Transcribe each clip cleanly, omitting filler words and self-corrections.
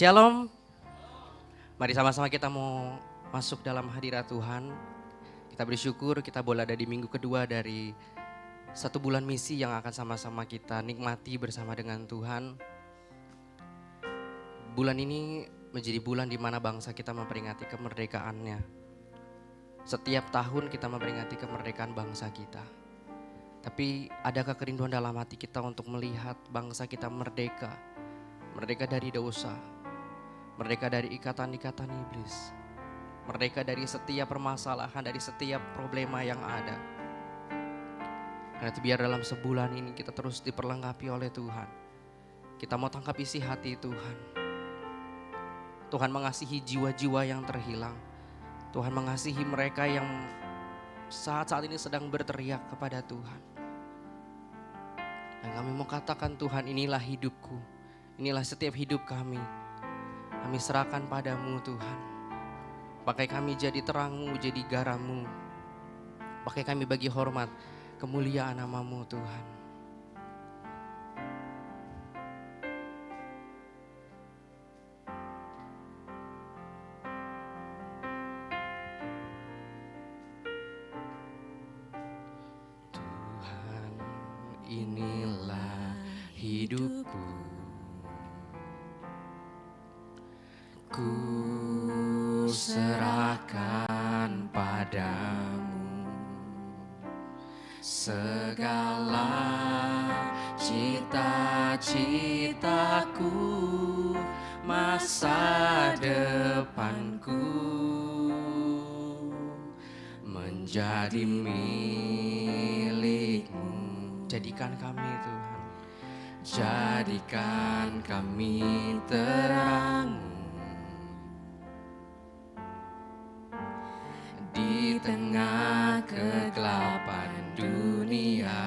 Shalom. Mari sama-sama kita mau masuk dalam hadirat Tuhan. Kita bersyukur kita boleh ada di minggu kedua dari satu bulan misi yang akan sama-sama kita nikmati bersama dengan Tuhan. Bulan ini menjadi bulan di mana bangsa kita memperingati kemerdekaannya. Setiap tahun kita memperingati kemerdekaan bangsa kita. Tapi adakah kerinduan dalam hati kita untuk melihat bangsa kita merdeka? Merdeka dari dosa, merdeka dari ikatan-ikatan iblis, merdeka dari setiap permasalahan, dari setiap problema yang ada. Karena biar dalam sebulan ini kita terus diperlengkapi oleh Tuhan. Kita mau tangkap isi hati Tuhan. Tuhan mengasihi jiwa-jiwa yang terhilang. Tuhan mengasihi mereka yang saat ini sedang berteriak kepada Tuhan. Dan kami mau katakan, Tuhan, inilah hidupku, inilah setiap hidup kami. Kami serahkan padamu Tuhan. Pakai kami jadi terang-Mu, jadi garam-Mu. Pakai kami bagi hormat kemuliaan nama-Mu Tuhan. Tuhan, inilah hidupku. Ku serahkan padamu segala cita-citaku, masa depanku menjadi milik-Mu. Jadikan kami Tuhan, jadikan kami terang di tengah kegelapan dunia,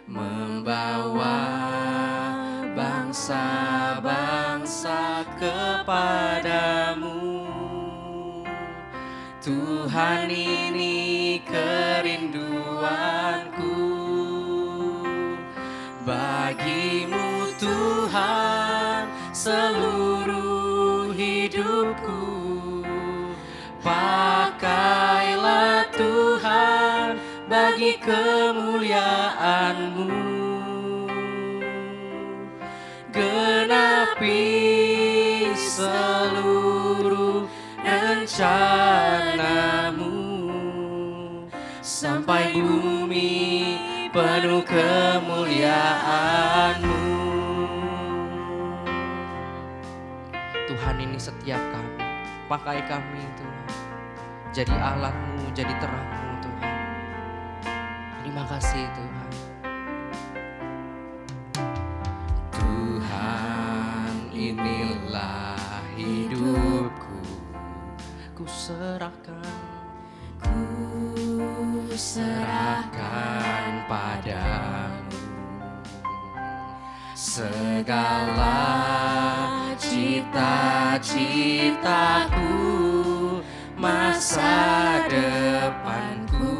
membawa bangsa-bangsa kepadamu. Tuhan, ini kerinduanku, bagi-Mu Tuhan seluruh hidupku. Pakailah Tuhan bagi kemuliaan-Mu. Genapi seluruh rencana-Mu, sampai bumi penuh kemuliaan-Mu. Tuhan, ini setiap kami, pakai kami Tuhan, jadi alat-Mu, jadi terang-Mu Tuhan. Terima kasih Tuhan. Tuhan, inilah hidupku, ku serahkan padamu segala cita-citaku, masa depanku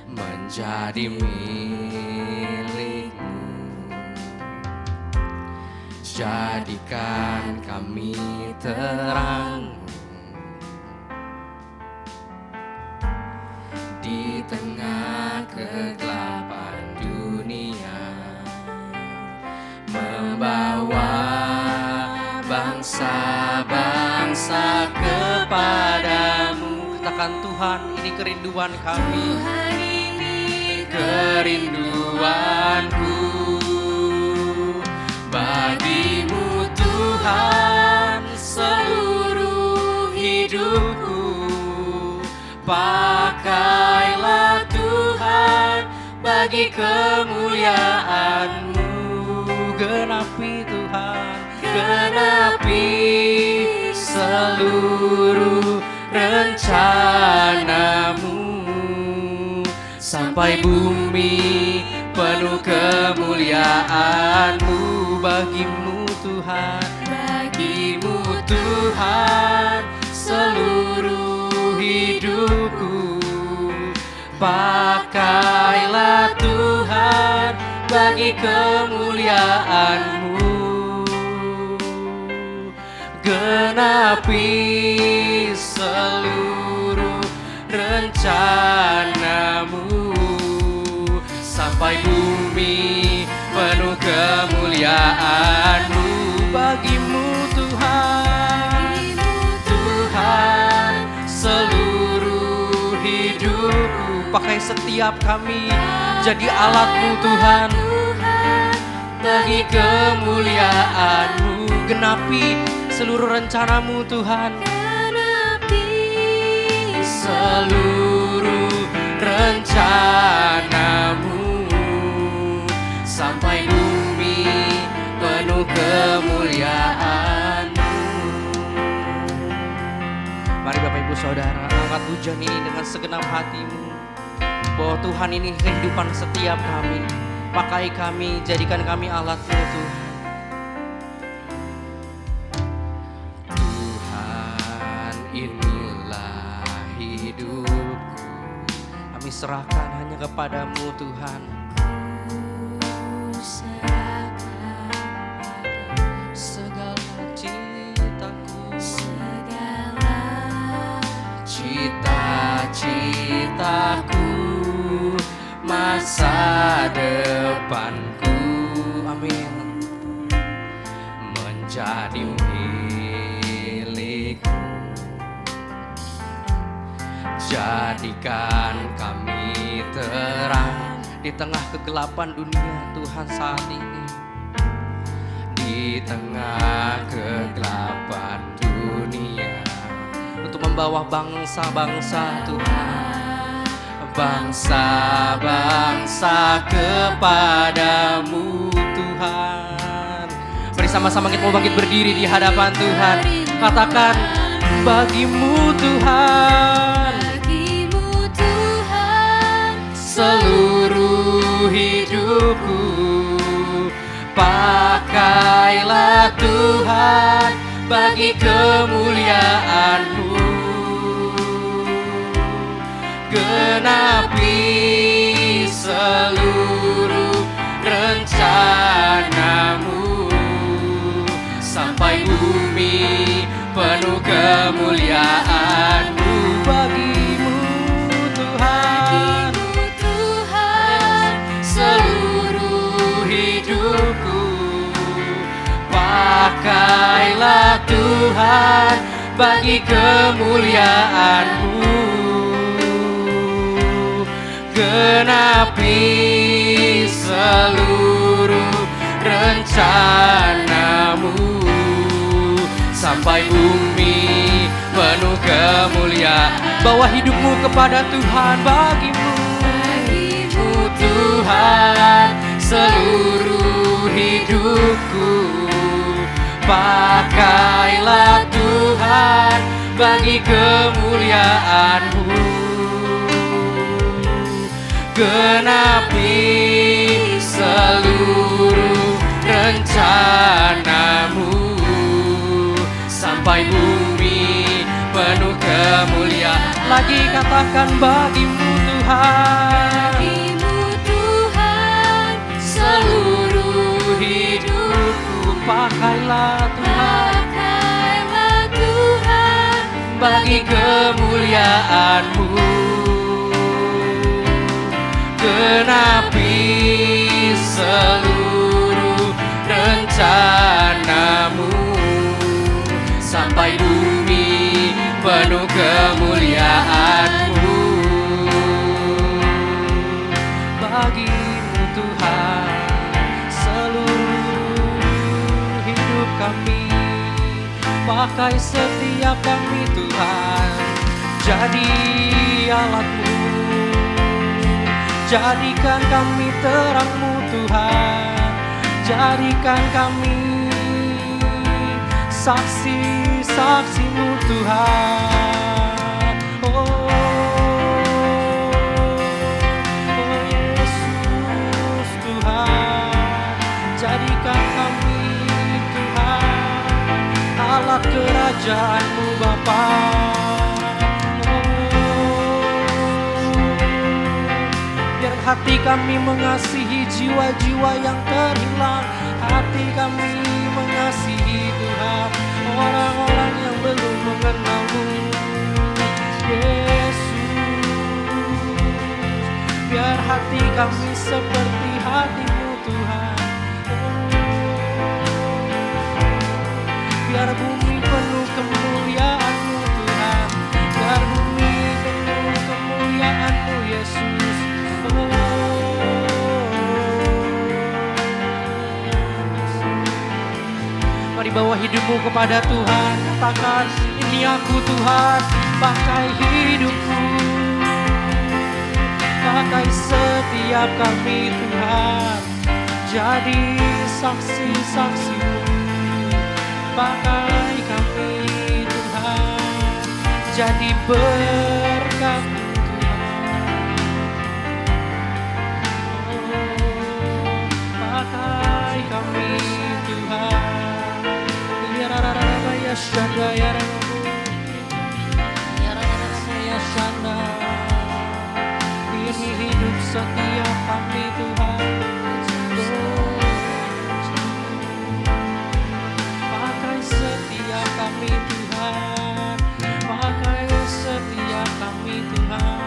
menjadi milik-Mu. Jadikan kami terang di tengah kegelapan dunia, membawa bangsa-bangsa kepadamu. Katakan, Tuhan, ini kerinduan kami. Tuhan, ini kerinduanku, bagi-Mu Tuhan seluruh hidupku. Pakailah Tuhan bagi kemuliaan-Mu. Genapi Tuhan, genapi seluruh rencana-Mu, sampai bumi penuh kemuliaan-Mu. Bagi-Mu Tuhan, bagi-Mu Tuhan seluruh hidupku. Pakailah Tuhan bagi kemuliaan-Mu. genapi seluruh rencanamu, sampai bumi penuh kemuliaan-Mu. Bagimu Tuhan, Tuhan seluruh hidupku. Pakai setiap kami jadi alat-Mu Tuhan, bagi kemuliaan-Mu. Genapi seluruh rencana-Mu Tuhan, seluruh rencana-Mu, sampai bumi penuh kemuliaan-Mu. Mari Bapak Ibu Saudara, angkat hujan ini dengan segenap hatimu, bahwa Tuhan ini kehidupan setiap kami. Pakai kami, jadikan kami alat-Mu Tuhan. Tuhan, inilah hidupku, kami serahkan hanya kepadamu Tuhan. Segala citaku, segala cita-citaku, masa depanku, amin, menjadi milikmu. Jadikan kami terang di tengah kegelapan dunia Tuhan saat ini. Di tengah kegelapan dunia, untuk membawa bangsa-bangsa Tuhan, bangsa-bangsa kepadamu Tuhan. Mari sama-sama kita mau bangkit berdiri di hadapan Tuhan. Katakan, bagimu Tuhan, bagimu Tuhan seluruh hidupku. Pakailah Tuhan bagi kemuliaan-Mu. Genapi seluruh rencana-Mu, sampai bumi penuh kemuliaan-Mu. Bagimu Tuhan, bagimu Tuhan seluruh hidupku. Pakailah Tuhan bagi kemuliaan-Mu. Genapi seluruh rencana-Mu, sampai bumi penuh kemuliaan. Bawa hidupmu kepada Tuhan. Bagimu Tuhan seluruh hidupku. Pakailah Tuhan bagi kemuliaan-Mu. Genapi seluruh rencana-Mu, sampai bumi penuh kemuliaan. Lagi katakan, bagimu Tuhan, bagimu Tuhan seluruh hidupku. Pakailah Tuhan, pakailah Tuhan bagi kemuliaan-Mu. Genapi seluruh rencana-Mu, sampai bumi penuh kemuliaan-Mu. Bagimu Tuhan seluruh hidup kami. Pakai setiap kami Tuhan, jadi alat-Mu. Jadikan kami terang-Mu Tuhan, jadikan kami saksi-saksi-Mu Tuhan. Oh Yesus Tuhan, jadikan kami Tuhan alat kerajaan-Mu Bapa. Hati kami mengasihi jiwa-jiwa yang terhilang. Hati kami mengasihi Tuhan orang hati kami seperti hati-Mu Tuhan. Biar bumi penuh kemuliaan-Mu Tuhan, biar bumi penuh kemuliaan-Mu Yesus. Mari bawa hidupmu kepada Tuhan, katakan, ini aku Tuhan, pakai hidupku, pakai setiap kami Tuhan, jadi saksi-saksi-Mu. Pakai kami Tuhan, jadi berkat Tuhan. Pakai kami Tuhan. Ya rara ya shanda ya rabu, ya rara ya shanda. Ini hidup setiap kami Tuhan. Setiap kami Tuhan, pakai setiap kami Tuhan.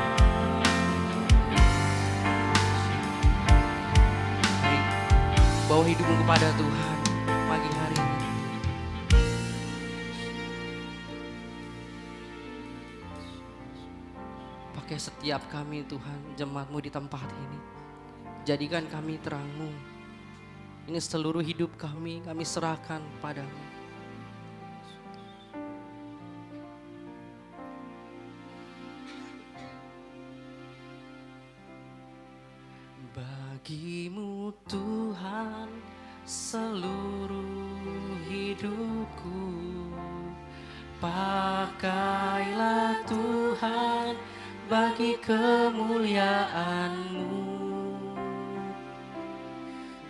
Mari bawa hidupmu kepada Tuhan pagi hari ini. Pakai setiap kami Tuhan, jemaat-Mu di tempat ini. Jadikan kami terang-Mu. Ini seluruh hidup kami serahkan padamu. Bagimu Tuhan seluruh hidupku, pakailah Tuhan bagi kemuliaan-Mu.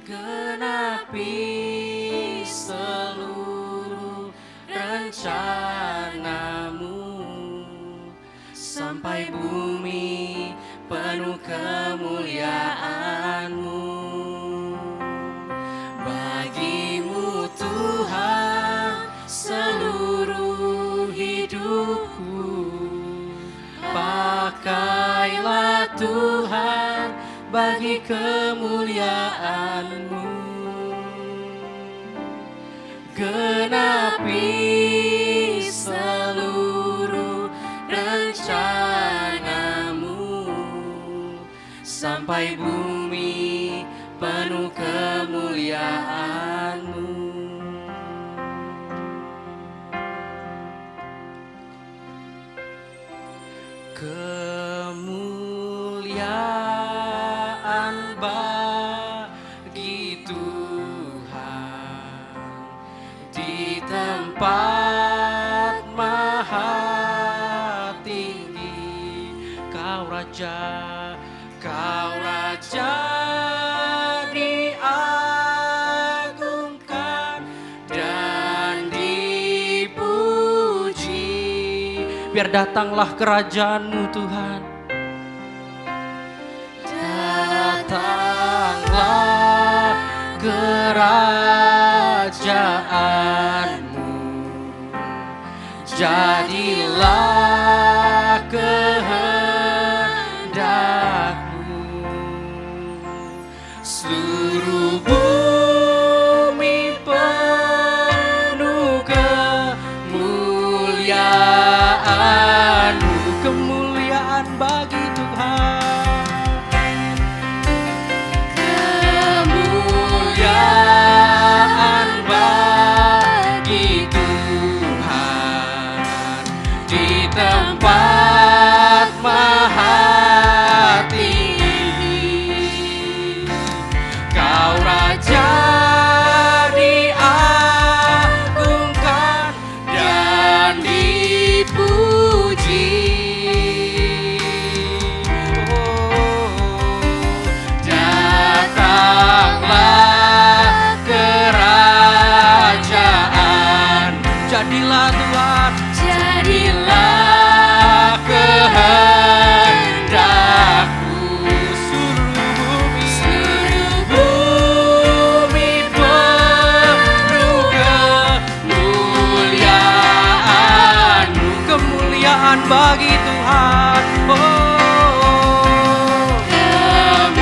Genapi seluruh rencana-Mu, sampai bumi penuh kemuliaan-Mu. Bagimu Tuhan seluruh hidupku, pakailah Tuhan bagi kemuliaan-Mu. Genapi seluruh rencana-Mu, sampai bumi penuh kemuliaan-Mu. Kemuliaan bagi Tuhan di tempat maha tinggi. Kau Raja, Kau Raja diagungkan dan dipuji. Biar datanglah kerajaan-Mu Tuhan. Datanglah kerajaan-Mu, jadilah kehendak-Mu. Seluruh bumi penuh kemuliaan-Mu. Kemuliaan bagi Tuhan. Kemuliaan bagi Tuhan di tempat maha tinggi. Kau Raja diagungkan dan dipuji. Datanglah kerajaan, jadilah Tuhan, jadilah kehendak-Mu. Seluruh bumi penuh kemuliaan-Mu. Kemuliaan bagi Tuhan. Oh, kemuliaan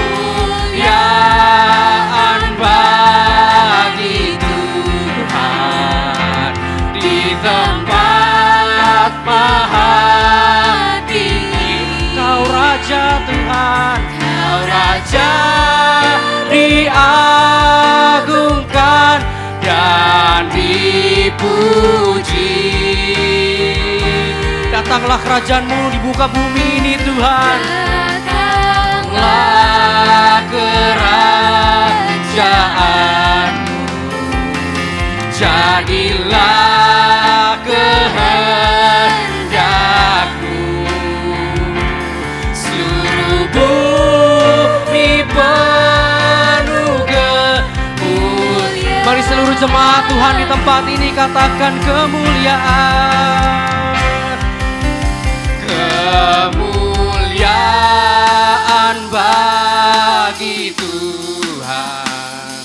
dipuji. Datanglah kerajaan-Mu di muka bumi ini Tuhan. Datanglah kerajaan-Mu, jadilah kehendak-Mu. Seluruh bumi penuh kemuliaan. Mari seluruh jemaat Tuhan di tempat ini katakan kemuliaan. Kemuliaan bagi Tuhan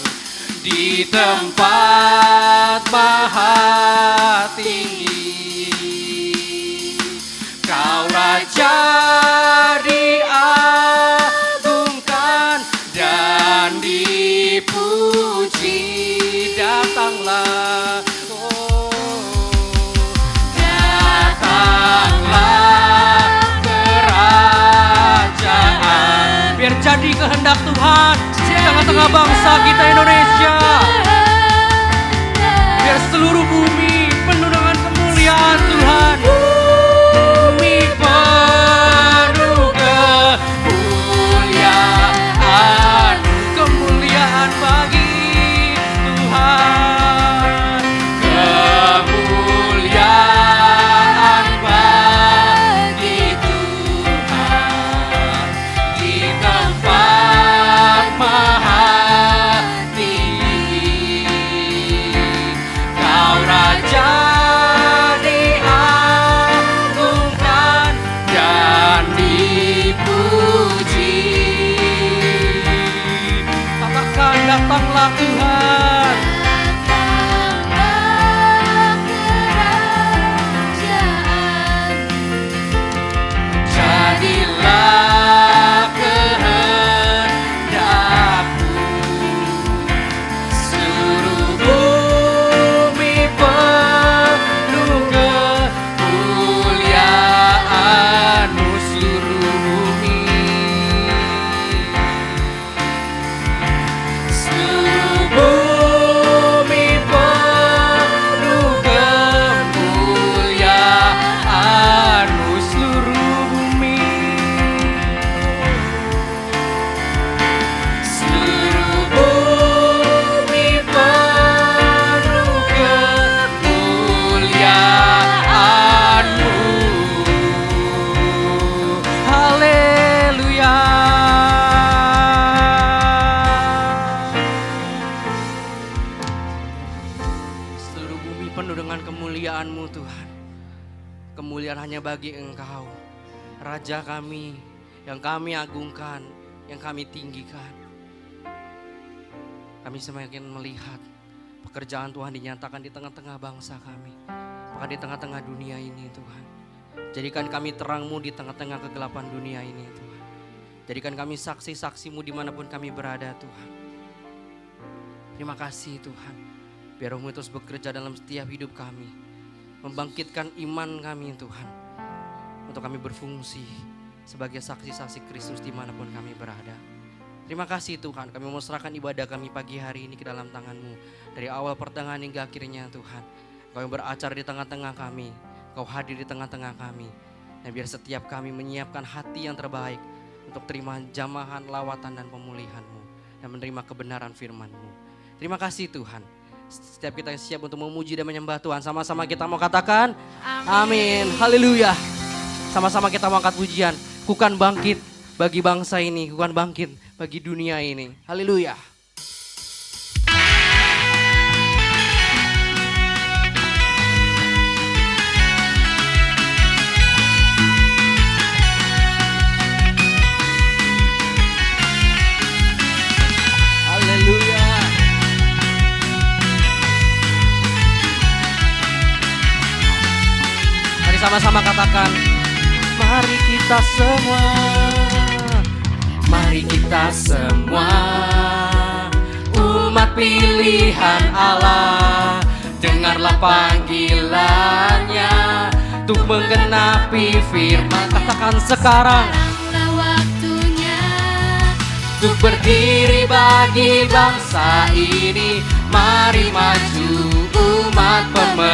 di tempat maha tinggi. Kau Raja diagungkan dan dipuji. Datanglah, oh, datanglah kerajaan. Biar jadi kehendak Tuhan di tengah-tengah bangsa kita Indonesia. Biar seluruh bumi penuh dengan kemuliaan Tuhan. Bumi penuh kemuliaan, kemuliaan bagi Tuhan. Kemuliaan bagi Tuhan di tempat maha tinggi. Kau Raja diagungkan dan dipuji. Katakan datanglah Tuhan. Jadilah kehendak-Mu. Seluruh bumi penuh kemuliaan-Mu. Seluruh bumi, seluruh bumi penuh kemuliaan-Mu. Seluruh bumi, seluruh bumi penuh kemuliaan-Mu. Haleluya. Seluruh bumi penuh dengan kemuliaan-Mu Tuhan. Kemuliaan hanya bagi Engkau, Raja kami, yang kami agungkan, yang kami tinggikan. Kami semakin melihat pekerjaan Tuhan dinyatakan di tengah-tengah bangsa kami, bahkan di tengah-tengah dunia ini Tuhan. Jadikan kami terang-Mu di tengah-tengah kegelapan dunia ini Tuhan. Jadikan kami saksi-saksi-Mu dimanapun kami berada Tuhan. Terima kasih Tuhan. Biar Roh-Mu terus bekerja dalam setiap hidup kami, membangkitkan iman kami Tuhan, untuk kami berfungsi sebagai saksi-saksi Kristus dimanapun kami berada. Terima kasih Tuhan, kami mau serahkan ibadah kami pagi hari ini ke dalam tangan-Mu. Dari awal pertengahan hingga akhirnya Tuhan, Kau yang beracara di tengah-tengah kami, Kau hadir di tengah-tengah kami. Dan biar setiap kami menyiapkan hati yang terbaik untuk terima jamahan, lawatan dan pemulihan-Mu, dan menerima kebenaran firman-Mu. Terima kasih Tuhan. Setiap kita siap untuk memuji dan menyembah Tuhan, sama-sama kita mau katakan amin. Haleluya. Sama-sama kita mau angkat pujian. Kukan bangkit bagi bangsa ini, kukan bangkit bagi dunia ini. Haleluya. Sama-sama katakan, mari kita semua, mari kita semua, umat pilihan Allah, dengarlah panggilannya untuk menggenapi firman. Katakan sekarang waktunya untuk berdiri bagi bangsa ini. Mari maju umat pemerintah,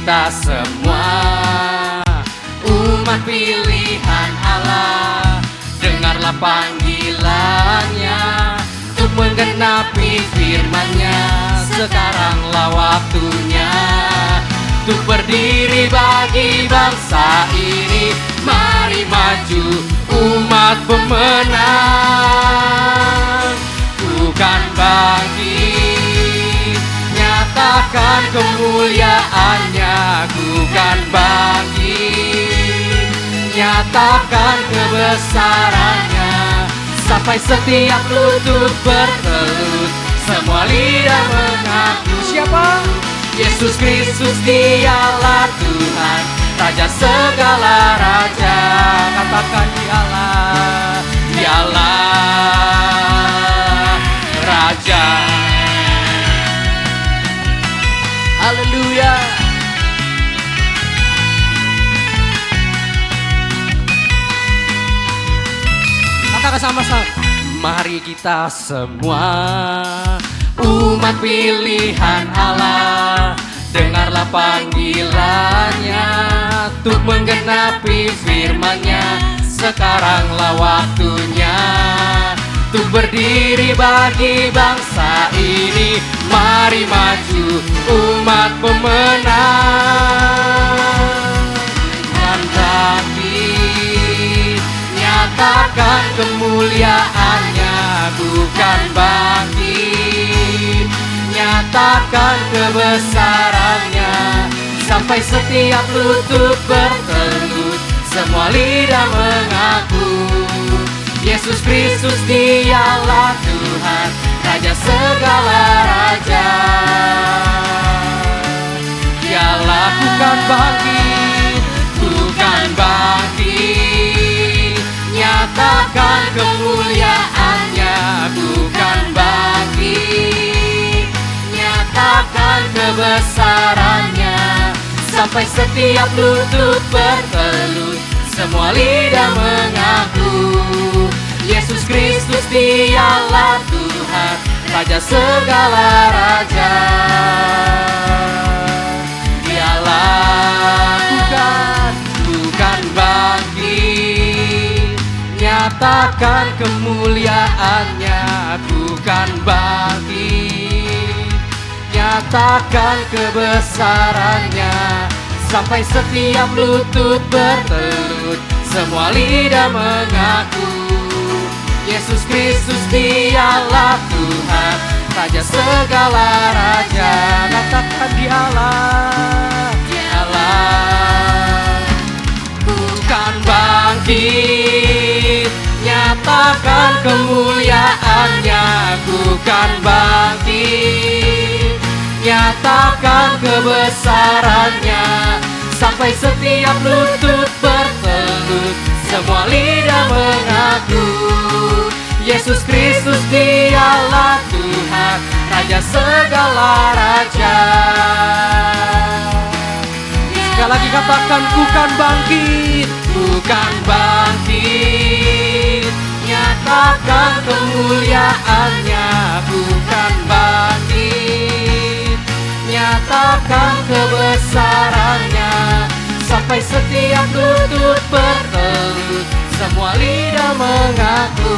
kita semua, umat pilihan Allah. Dengarlah panggilannya untuk menggenapi firman-Nya. Sekaranglah waktunya untuk berdiri bagi bangsa ini. Mari maju umat pemenang, bukan bangkit, nyatakan kemuliaannya. Bukan bangkit, nyatakan kebesarannya. Sampai setiap lutut bertelut, semua lidah mengaku. Siapa? Yesus Kristus, Dialah Tuhan, Raja segala raja. Katakan Dialah, Dialah Raja. Haleluya. Katakan sama-sama. Mari kita semua, umat pilihan Allah. Dengarlah panggilannya untuk menggenapi firman-Nya. Sekaranglah waktunya untuk berdiri bagi bangsa ini. Mari maju umat pemenang, dan bangkit, nyatakan kemuliaannya. Bukan bangkit, nyatakan kebesarannya. Sampai setiap lutut bertelut, semua lidah mengaku. Yesus Kristus, Dialah Tuhan, Raja segala raja. Dialah bukan bangkit, bukan bangkit, nyatakan kemuliaannya. Bukan bangkit, nyatakan kebesarannya. Sampai setiap lutut bertelut, semua lidah mengaku. Yesus Kristus, Dialah Tuhan, Raja segala raja. Dialah bukan bangkit, nyatakan kemuliaannya. Bukan bangkit, nyatakan kebesarannya. Sampai setiap lutut bertelut, semua lidah mengaku. Yesus Kristus, Dialah Tuhan, Raja segala raja. Katakan Dialah, Dialah bukan bangkit, nyatakan kemuliaannya. Bukan bangkit, nyatakan kebesarannya. Sampai setiap lutut bertelut, semua lidah mengaku. Yesus Kristus, Dialah Tuhan, Raja segala raja. Sekali lagi katakan, bukan bangkit, bukan bangkit, nyatakan kemuliaannya. Bukan bangkit, nyatakan kebesarannya. Sampai setiap lutut bertelut, semua lidah mengaku.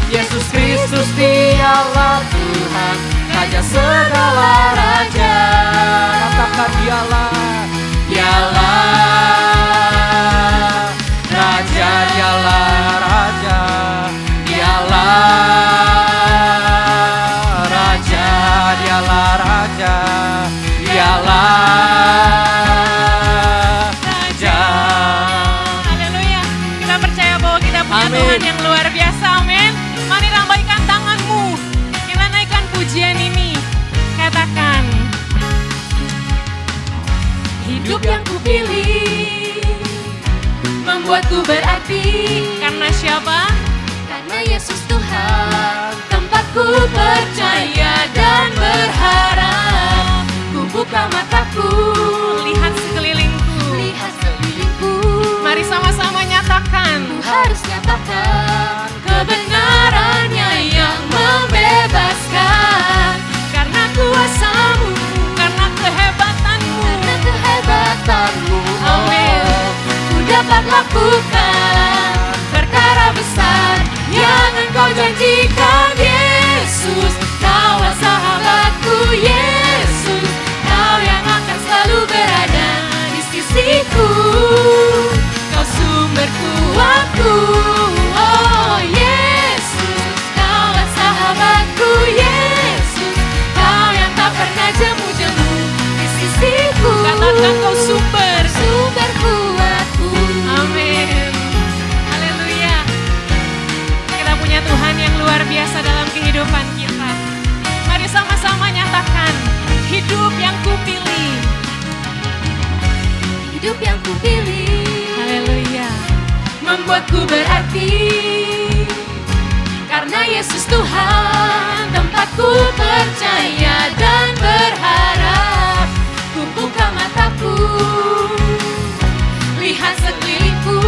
Yesus Kristus, Dialah Tuhan, Raja segala raja. Katakan Dialah, Dialah Raja, Dialah Raja, Dialah Raja, Dialah Raja, Dialah Raja. Haleluya. Kita percaya bahwa kita punya Amin. Tuhan yang luar biasa. Amin. Mari lambaikan tanganmu. Kita naikkan pujian ini. Katakan, hidup yang kupilih membuatku berarti. Karena siapa? Karena Yesus Tuhan, tempatku percaya dan berharap. Ku buka mataku, lihat sekelilingku. Mari sama-sama nyatakan, ku harus nyatakan kebenarannya yang membebaskan. Karena kuasamu, karena kehebatanmu, lakukan perkara besar yang Engkau janjikan. Yesus, Kaulah sahabatku. Yesus, Kau yang akan selalu berada di sisiku. Kau sumber kuatku. Oh Yesus, Kaulah sahabatku. Yesus, Kau yang tak pernah jemu-jemu di sisiku. Katakan Kau sumber kuatku. Amin. Haleluya. Kita punya Tuhan yang luar biasa dalam kehidupan kita. Mari sama-sama nyatakan, hidup yang kupilih. Hidup yang kupilih. Haleluya. Membuatku berarti. Karena Yesus Tuhan, tempatku percaya dan berharap. Ku buka mataku, lihat sekelilingku.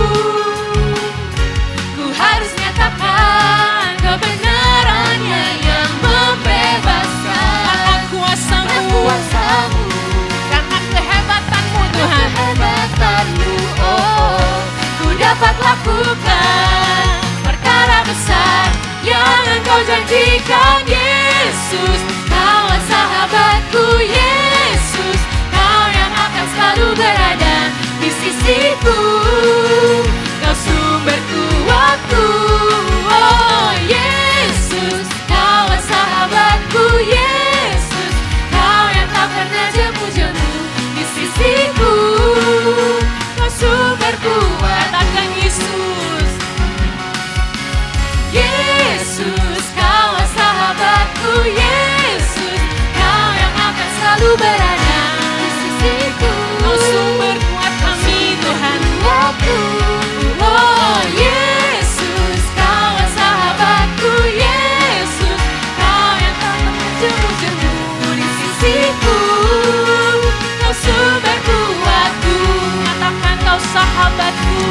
Ku harus nyatakan kebenarannya yang membebaskan. Karena kuasamu, karena kehebatanmu Tuhan. Kehebatanmu, oh, ku dapat lakukan perkara besar yang Engkau janjikan. Yesus, Kaulah sahabatku. Yesus, Kau yang akan selalu berada di sisiku. Kau sumber kuatku. Oh Yesus, Kaulah sahabatku. Yesus, Kau yang tak pernah jemu-jemu di sisiku. Kau sumber kuat. Katakan Yesus. Yesus, Kaulah sahabatku. Yesus, Kau yang akan selalu berada di sisiku. Kau sumber kuat kami Tuhan. Oh Yesus, Kaulah sahabatku. Yesus, Kau yang tak pernah jemu-jemu di sisiku. Kau sumber kuatku. Katakan Kau sahabatku.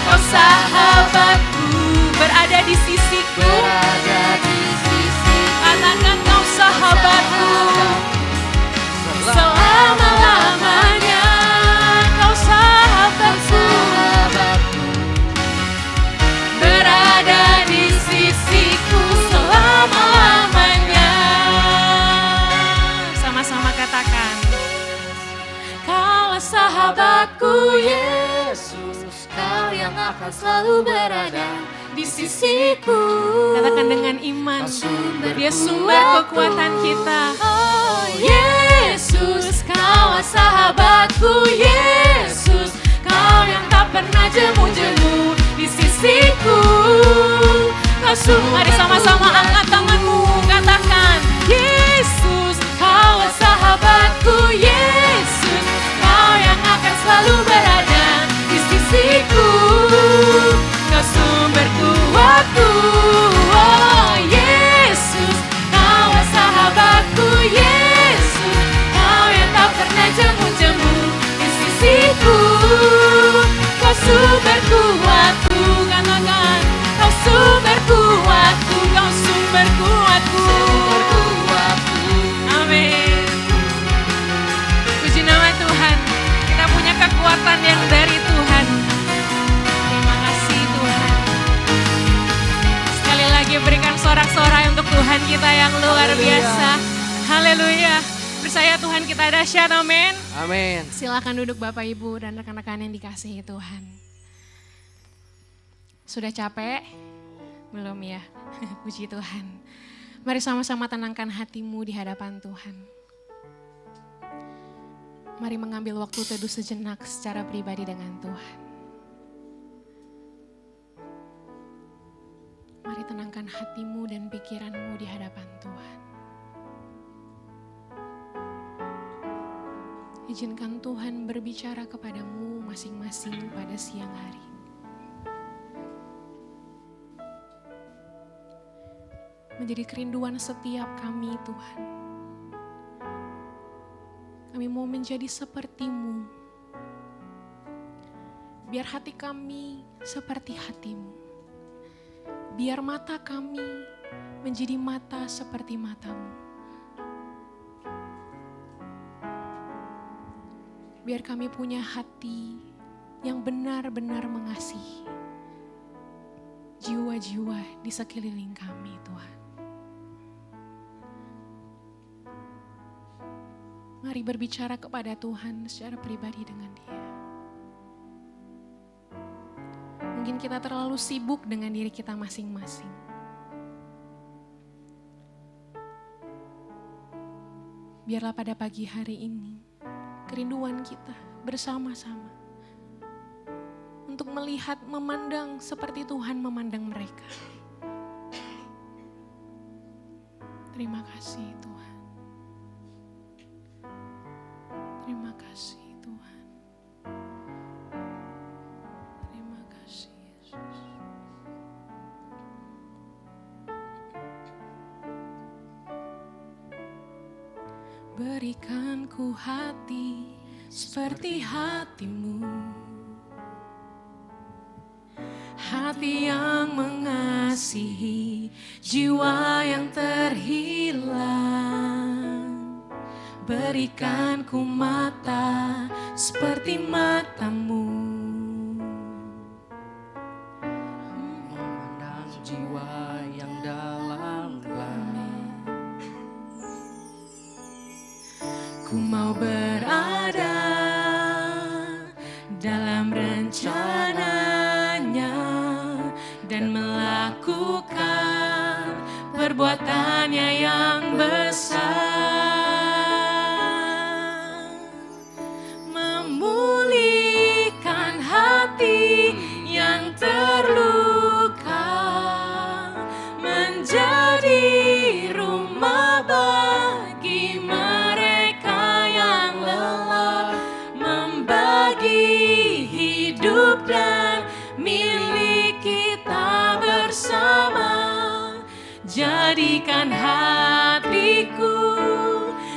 Kau sahabatku, berada di sisiku. Katakan Kau sahabatku. Selama-lamanya Kau sahabatku. Berada di sisiku selama-lamanya. Sama-sama katakan, Kaulah sahabatku. Yesus, Kau yang akan selalu berada di sisiku. Katakan dengan iman, Dia sumber kekuatan kita. Oh Yesus, Kaulah sahabatku. Yesus, Kau yang tak pernah jemu-jemu di sisiku. Kau sumber. Mari sama-sama angkat tanganmu, katakan, Yesus, Kaulah sahabatku. Yesus, Kau yang akan selalu berada di sisiku. Kau sumber kuatku. Oh Yesus, Kaulah sahabatku. Yesus, Kau yang tak pernah jemu-jemu di sisiku. Kau sumber kuatku. Katakan, Kau sumber kuatku. Kau sumber kuatku. Amin. Puji nama Tuhan. Kita punya kekuatan yang dari Tuhan. Terima kasih Tuhan. Sekali lagi berikan sorak-sorai untuk Tuhan kita yang luar biasa. Haleluya. Percaya Tuhan kita dahsyat, amin. Amin. Silakan duduk Bapak Ibu dan rekan-rekan yang dikasihi Tuhan. Sudah capek? Belum ya? Puji Tuhan. Mari sama-sama tenangkan hatimu di hadapan Tuhan. Mari mengambil waktu teduh sejenak secara pribadi dengan Tuhan. Mari tenangkan hatimu dan pikiranmu di hadapan Tuhan. Izinkan Tuhan berbicara kepadamu masing-masing pada siang hari. Menjadi kerinduan setiap kami Tuhan. Kami mau menjadi seperti-Mu. Biar hati kami seperti hati-Mu. Biar mata kami menjadi mata seperti mata-Mu. Biar kami punya hati yang benar-benar mengasihi jiwa-jiwa di sekeliling kami, Tuhan. Mari berbicara kepada Tuhan secara pribadi dengan Dia. Mungkin kita terlalu sibuk dengan diri kita masing-masing. Biarlah pada pagi hari ini, kerinduan kita bersama-sama untuk melihat, memandang seperti Tuhan memandang mereka. Terima kasih Tuhan. Terima kasih Tuhan. Terima kasih Yesus. Berikan ku hati seperti hatimu, hati yang mengasihi jiwa yang terhilang. Berikan ku mata seperti matamu, memandang jiwa yang dalam gelap. ku mau berada dalam rencananya dan melakukan perbuatannya yang besar. Memulihkan hati yang terluka, menjadi rumah bagi mereka yang lelah, membagi hidup dan milik kita bersama. Jadikan hatiku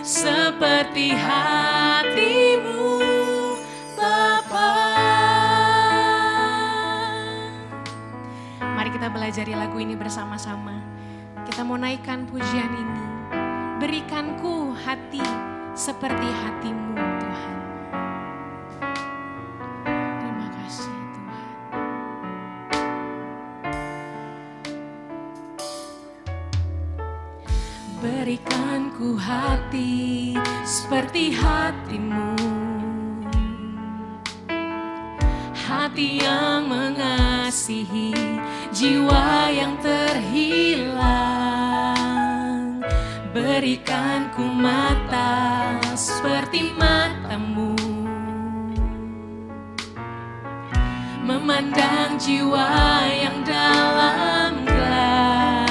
seperti hatimu, Bapa. Mari kita belajari lagu ini bersama-sama. Kita mau naikkan pujian ini. Berikanku hati seperti hatimu, Tuhan. Terima kasih Tuhan. Berikanku hati seperti hatimu, hati yang mengasihi jiwa yang terhilang. Berikanku mata seperti matamu, memandang jiwa yang dalam gelap.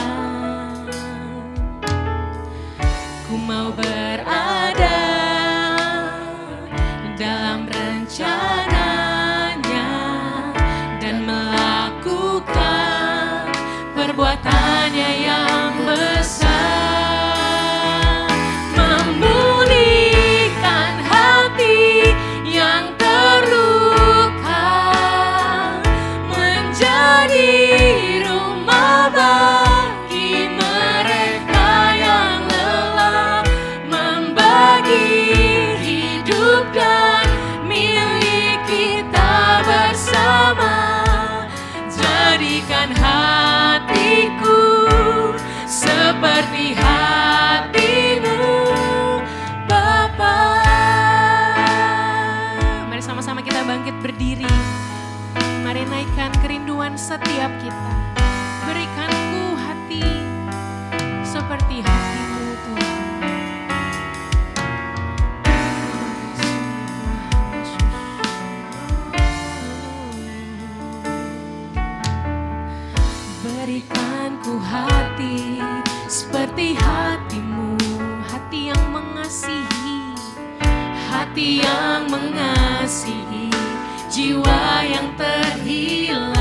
Ku mau berada dalam rencananya dan melakukan perbuatannya yang besar. Memulihkan hati yang terluka, menjadi rumah bagi mereka yang lelah, membagi hidup dan milik kita bersama. Jadikan hatiku seperti hatimu, Bapa. Mari sama-sama kita bangkit berdiri. Mari naikkan kerinduan setiap kita. Berikanku hati seperti hatimu, Tuhan. Berikanku hati seperti hatimu, hati yang mengasihi, hati yang mengasihi jiwa yang terhilang.